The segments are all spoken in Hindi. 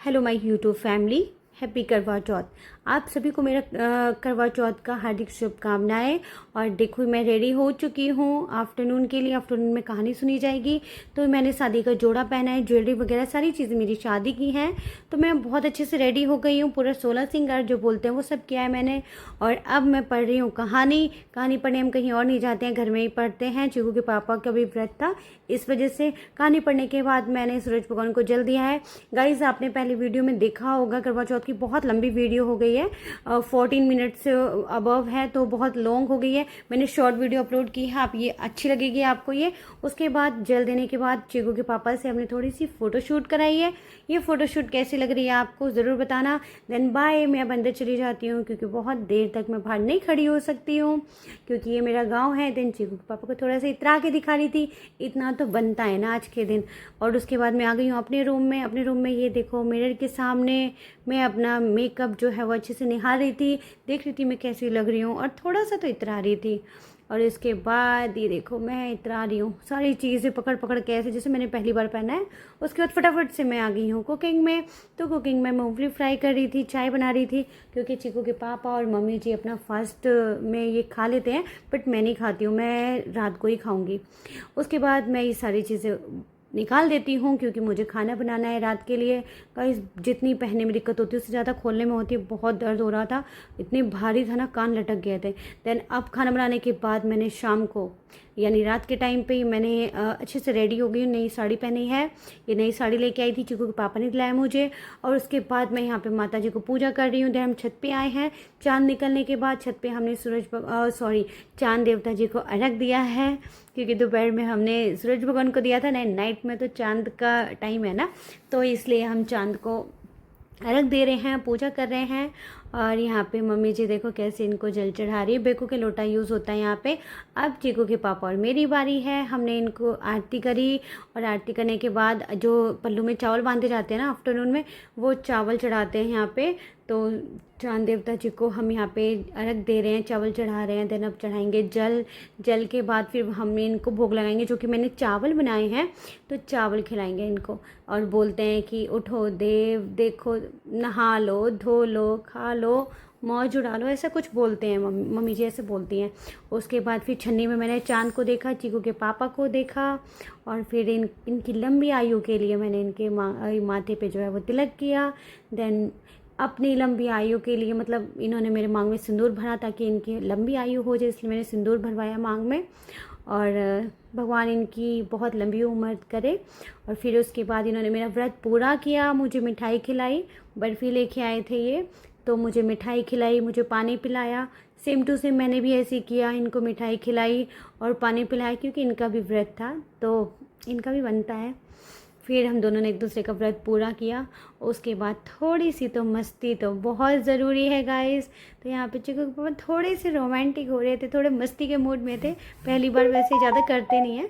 Hello my YouTube family, happy करवा चौथ। आप सभी को मेरा करवा चौथ का हार्दिक शुभकामनाएं। और देखो मैं रेडी हो चुकी हूँ आफ्टरनून के लिए। आफ्टरनून में कहानी सुनी जाएगी। तो मैंने शादी का जोड़ा पहना है, ज्वेलरी वगैरह सारी चीज़ें मेरी शादी की हैं। तो मैं बहुत अच्छे से रेडी हो गई हूँ, पूरा 16 श्रृंगार जो बोलते हैं वो सब किया है मैंने। और अब मैं पढ़ रही हूँ कहानी पढ़ने हम कहीं और नहीं जाते हैं, घर में ही पढ़ते हैं। चीकू के पापा का भी व्रत था, इस वजह से कहानी पढ़ने के बाद मैंने सूरज भगवान को जल दिया है। गाइज आपने पहले वीडियो में देखा होगा, करवा चौथ की बहुत लंबी वीडियो हो गई है, 14 मिनट से अबव है, तो बहुत लॉन्ग हो गई है। मैंने शॉर्ट वीडियो अपलोड की है, आप ये अच्छी लगेगी आपको ये। उसके बाद जल देने के बाद चीकू के पापा से हमने थोड़ी सी फ़ोटोशूट कराई है। ये फ़ोटोशूट कैसी लग रही है आपको ज़रूर बताना। देन बाय, मैं अब अंदर चली जाती हूँ क्योंकि बहुत देर तक मैं बाहर नहीं खड़ी हो सकती हूँ क्योंकि ये मेरा गाँव है। देन चीकू के पापा को थोड़ा सा इतरा के दिखा रही थी, इतना तो बनता है ना आज के दिन। और उसके बाद मैं आ गई हूँ अपने रूम में। अपने रूम में ये देखो मिरर के सामने मैं अपना मेकअप जो है वो अच्छे से निहार रही थी, देख रही थी मैं कैसी लग रही हूँ और थोड़ा सा तो इतरा रही थी। और इसके बाद ये देखो मैं इतरा रही हूँ, सारी चीज़ें पकड़ पकड़ के ऐसे जैसे मैंने पहली बार पहना है। उसके बाद फटाफट से मैं आ गई हूँ कुकिंग में। तो कुकिंग में मूंगफली फ्राई कर रही थी, चाय बना रही थी क्योंकि चीकू के पापा और मम्मी जी अपना फास्ट में ये खा लेते हैं, बट मैं नहीं खाती हूँ, मैं रात को ही खाऊँगी। उसके बाद मैं ये सारी चीज़ें निकाल देती हूँ क्योंकि मुझे खाना बनाना है रात के लिए। गाइस जितनी पहनने में दिक्कत होती है उससे ज़्यादा खोलने में होती है। बहुत दर्द हो रहा था, इतनी भारी था ना, कान लटक गए थे। देन अब खाना बनाने के बाद मैंने शाम को यानी रात के टाइम पे मैंने अच्छे से रेडी हो गई हूँ, नई साड़ी पहनी है। ये नई साड़ी लेके आई थी, चीकू के पापा ने दिलाया मुझे। और उसके बाद मैं यहाँ पे माता जी को पूजा कर रही हूँ। देन हम छत पे आए हैं। चांद निकलने के बाद छत पे हमने चांद देवता जी को अर्घ दिया है क्योंकि दोपहर में हमने सूरज भगवान को दिया था ना, नाइट में तो चांद का टाइम है ना, तो इसलिए हम चांद को अर्घ दे रहे हैं, पूजा कर रहे हैं। और यहाँ पे मम्मी जी देखो कैसे इनको जल चढ़ा रही है। बेकू के लोटा यूज़ होता है यहाँ पे। अब चीकू के पापा और मेरी बारी है। हमने इनको आरती करी और आरती करने के बाद जो पल्लू में चावल बांधे जाते हैं ना आफ्टरनून में, वो चावल चढ़ाते हैं यहाँ पे। तो चांद देवता जी को हम यहाँ पे अर्घ दे रहे हैं, चावल चढ़ा रहे हैं। देन अब चढ़ाएंगे जल के बाद फिर हम इनको भोग लगाएंगे, जो कि मैंने चावल बनाए हैं तो चावल खिलाएंगे इनको। और बोलते हैं कि उठो देव देखो, नहा लो, धो लो, खा लो, मौज उड़ा लो, ऐसा कुछ बोलते हैं मम्मी जी ऐसे बोलती हैं। उसके बाद फिर छन्नी में मैंने चांद को देखा, चीकू के पापा को देखा। और फिर इनकी लंबी आयु के लिए मैंने इनके माथे पे जो है वो तिलक किया। देन अपनी लंबी आयु के लिए, मतलब इन्होंने मेरे मांग में सिंदूर भरा ताकि इनकी लंबी आयु हो जाए, इसलिए मैंने सिंदूर भरवाया मांग में। और भगवान इनकी बहुत लंबी उम्र करे। और फिर उसके बाद इन्होंने मेरा व्रत पूरा किया, मुझे मिठाई खिलाई, बर्फ़ी लेके आए थे ये, तो मुझे मिठाई खिलाई, मुझे पानी पिलाया। सेम टू सेम मैंने भी ऐसे किया, इनको मिठाई खिलाई और पानी पिलाया क्योंकि इनका भी व्रत था तो इनका भी बनता है। फिर हम दोनों ने एक दूसरे का व्रत पूरा किया। उसके बाद थोड़ी सी तो मस्ती तो बहुत ज़रूरी है गाइस। तो यहाँ पे चीकू के पापा थोड़े से रोमांटिक हो रहे थे, थोड़े मस्ती के मूड में थे। पहली बार वैसे ज़्यादा करते नहीं हैं,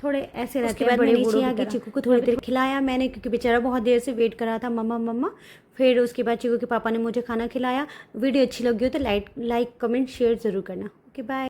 थोड़े ऐसे रहते हैं बड़े बूढ़ों की तरह। चीकू को थोड़ी देर खिलाया मैंने क्योंकि बेचारा बहुत देर से वेट कर रहा था, मम्मा मम्मा। फिर उसके बाद चीकू के पापा ने मुझे खाना खिलाया। वीडियो अच्छी लगी हो तो लाइक कमेंट शेयर ज़रूर करना। Okay bye.